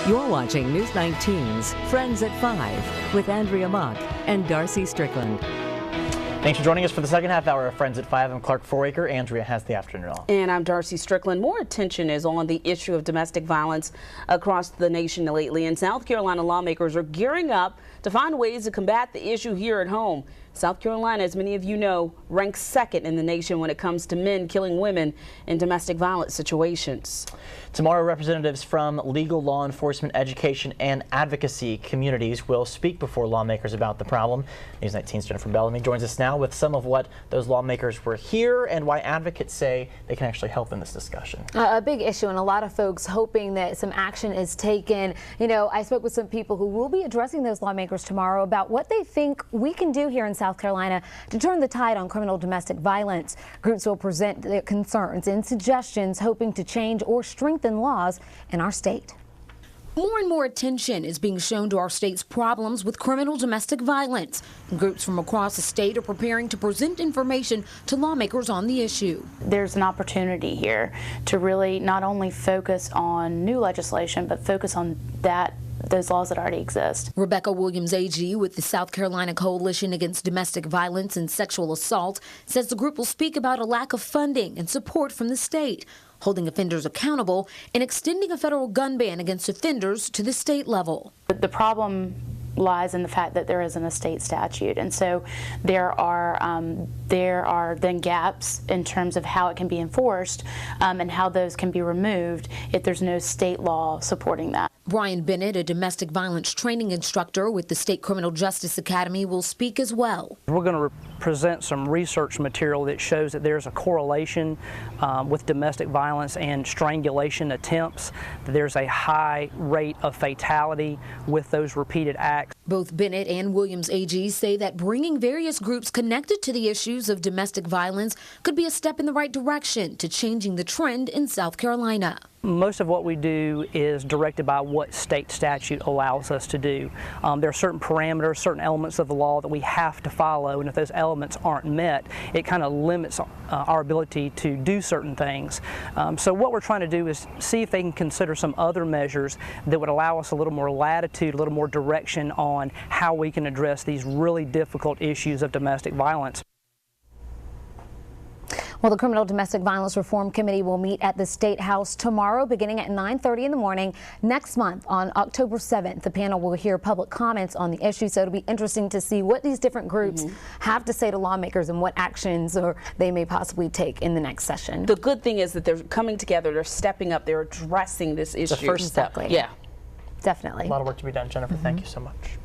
You're watching News 19's Friends at 5 with Andrea Mock and Darcy Strickland. Thanks for joining us for the second half hour of Friends at 5. I'm Clark Foraker. Andrea has the afternoon off. And I'm Darcy Strickland. More attention is on the issue of domestic violence across the nation lately, and South Carolina lawmakers are gearing up to find ways to combat the issue here at home. South Carolina, as many of you know, ranks second in the nation when it comes to men killing women in domestic violence situations. Tomorrow, representatives from legal, law enforcement, education, and advocacy communities will speak before lawmakers about the problem. News 19's Jennifer Bellamy joins us now with some of what those lawmakers were here and why advocates say they can actually help in this discussion. A big issue, and a lot of folks hoping that some action is taken. You know, I spoke with some people who will be addressing those lawmakers tomorrow about what they think we can do here in South Carolina to turn the tide on criminal domestic violence. Groups will present their concerns and suggestions, hoping to change or strengthen laws in our state. More and more attention is being shown to our state's problems with criminal domestic violence. Groups from across the state are preparing to present information to lawmakers on the issue. There's an opportunity here to really not only focus on new legislation, but focus on those laws that already exist. Rebecca Williams, AG, with the South Carolina Coalition Against Domestic Violence and Sexual Assault, says the group will speak about a lack of funding and support from the state, holding offenders accountable, and extending a federal gun ban against offenders to the state level. The problem lies in the fact that there isn't a state statute, and so there are then gaps in terms of how it can be enforced and how those can be removed if there's no state law supporting that. Brian Bennett, a domestic violence training instructor with the State Criminal Justice Academy, will speak as well. We're going to present some research material that shows that there's a correlation with domestic violence and strangulation attempts. There's a high rate of fatality with those repeated acts. Both Bennett and Williams AG say that bringing various groups connected to the issues of domestic violence could be a step in the right direction to changing the trend in South Carolina. Most of what we do is directed by what state statute allows us to do. There are certain parameters, certain elements of the law that we have to follow, and if those elements aren't met, it kind of limits our ability to do certain things. So what we're trying to do is see if they can consider some other measures that would allow us a little more latitude, a little more direction on how we can address these really difficult issues of domestic violence. Well, the Criminal Domestic Violence Reform Committee will meet at the State House tomorrow beginning at 9:30 in the morning. Next month, on October 7th, the panel will hear public comments on the issue, so it'll be interesting to see what these different groups have to say to lawmakers and what actions they may possibly take in the next session. The good thing is that they're coming together, they're stepping up, they're addressing this issue. The first step. Yeah. Definitely. A lot of work to be done, Jennifer. Thank you so much.